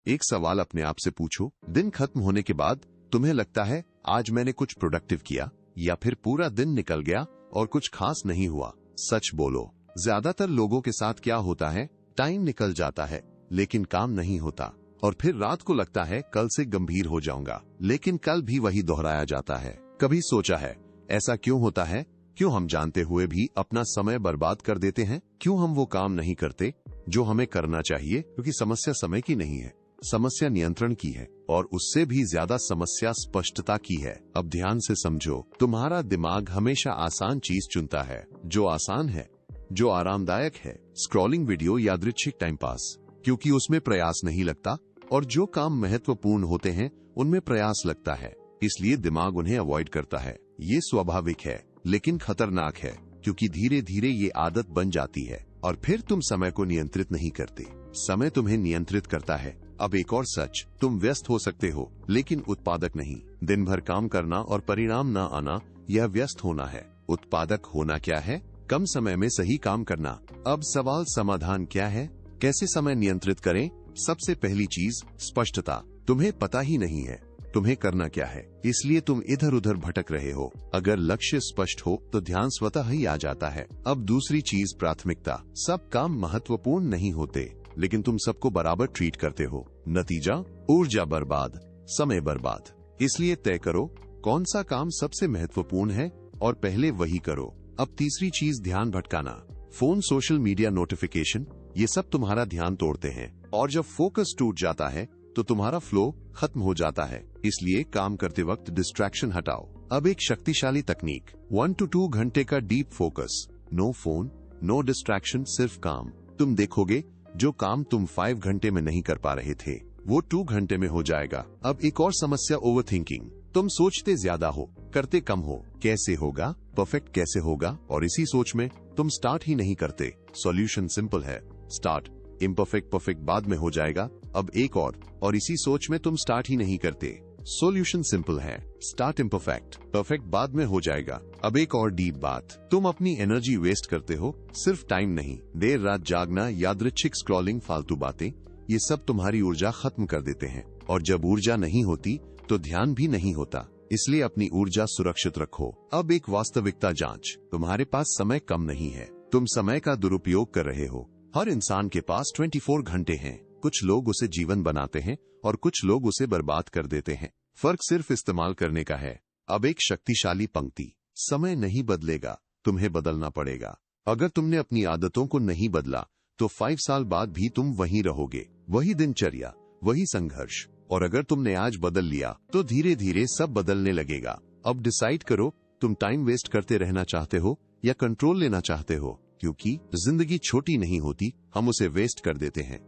एक सवाल अपने आप से पूछो, दिन खत्म होने के बाद तुम्हें लगता है आज मैंने कुछ प्रोडक्टिव किया, या फिर पूरा दिन निकल गया और कुछ खास नहीं हुआ? सच बोलो, ज्यादातर लोगों के साथ क्या होता है, टाइम निकल जाता है लेकिन काम नहीं होता, और फिर रात को लगता है कल से गंभीर हो जाऊंगा, लेकिन कल भी वही दोहराया जाता है। कभी सोचा है ऐसा क्यों होता है? क्यों हम जानते हुए भी अपना समय बर्बाद कर देते हैं? क्यों हम वो काम नहीं करते जो हमें करना चाहिए? क्योंकि समस्या समय की नहीं है, समस्या नियंत्रण की है, और उससे भी ज्यादा समस्या स्पष्टता की है। अब ध्यान से समझो, तुम्हारा दिमाग हमेशा आसान चीज चुनता है, जो आसान है, जो आरामदायक है, स्क्रॉलिंग वीडियो, यादृच्छिक टाइम पास, क्योंकि उसमें प्रयास नहीं लगता, और जो काम महत्वपूर्ण होते हैं उनमें प्रयास लगता है, इसलिए दिमाग उन्हें अवॉइड करता है। ये स्वाभाविक है लेकिन खतरनाक है, क्योंकि धीरे धीरे ये आदत बन जाती है और फिर तुम समय को नियंत्रित नहीं करते, समय तुम्हें नियंत्रित करता है। अब एक और सच, तुम व्यस्त हो सकते हो लेकिन उत्पादक नहीं। दिन भर काम करना और परिणाम न आना, यह व्यस्त होना है। उत्पादक होना क्या है? कम समय में सही काम करना। अब सवाल, समाधान क्या है? कैसे समय नियंत्रित करें? सबसे पहली चीज, स्पष्टता। तुम्हें पता ही नहीं है तुम्हें करना क्या है, इसलिए तुम इधर उधर भटक रहे हो। अगर लक्ष्य स्पष्ट हो तो ध्यान स्वतः ही आ जाता है। अब दूसरी चीज, प्राथमिकता। सब काम महत्वपूर्ण नहीं होते, लेकिन तुम सबको बराबर ट्रीट करते हो। नतीजा, ऊर्जा बर्बाद, समय बर्बाद। इसलिए तय करो कौन सा काम सबसे महत्वपूर्ण है और पहले वही करो। अब तीसरी चीज, ध्यान भटकाना। फोन, सोशल मीडिया, नोटिफिकेशन, ये सब तुम्हारा ध्यान तोड़ते हैं, और जब फोकस टूट जाता है तो तुम्हारा फ्लो खत्म हो जाता है। इसलिए काम करते वक्त डिस्ट्रैक्शन हटाओ। अब एक शक्तिशाली तकनीक, 1 to 2 घंटे का deep focus. No phone, no distraction, सिर्फ काम। तुम देखोगे जो काम तुम 5 घंटे में नहीं कर पा रहे थे, वो 2 घंटे में हो जाएगा। अब एक और समस्या, ओवर थिंकिंग। तुम सोचते ज्यादा हो, करते कम हो। कैसे होगा, परफेक्ट कैसे होगा, और इसी सोच में तुम स्टार्ट ही नहीं करते। सॉल्यूशन सिंपल है, स्टार्ट। इम्परफेक्ट परफेक्ट बाद में हो जाएगा। अब एक और इसी सोच में तुम स्टार्ट ही नहीं करते। सॉल्यूशन सिंपल है, स्टार्ट इम्परफेक्ट, परफेक्ट बाद में हो जाएगा। अब एक और डीप बात, तुम अपनी एनर्जी वेस्ट करते हो, सिर्फ टाइम नहीं। देर रात जागना, यादृच्छिक स्क्रॉलिंग, फालतू बातें, ये सब तुम्हारी ऊर्जा खत्म कर देते हैं, और जब ऊर्जा नहीं होती तो ध्यान भी नहीं होता। इसलिए अपनी ऊर्जा सुरक्षित रखो। अब एक वास्तविकता जांच। तुम्हारे पास समय कम नहीं है, तुम समय का दुरुपयोग कर रहे हो। हर इंसान के पास 24 घंटे हैं। कुछ लोग उसे जीवन बनाते हैं और कुछ लोग उसे बर्बाद कर देते हैं। फर्क सिर्फ इस्तेमाल करने का है। अब एक शक्तिशाली पंक्ति, समय नहीं बदलेगा, तुम्हें बदलना पड़ेगा। अगर तुमने अपनी आदतों को नहीं बदला तो 5 साल बाद भी तुम वहीं रहोगे, वही दिनचर्या, वही संघर्ष। और अगर तुमने आज बदल लिया तो धीरे धीरे सब बदलने लगेगा। अब डिसाइड करो, तुम टाइम वेस्ट करते रहना चाहते हो या कंट्रोल लेना चाहते हो, क्योंकि जिंदगी छोटी नहीं होती, हम उसे वेस्ट कर देते हैं।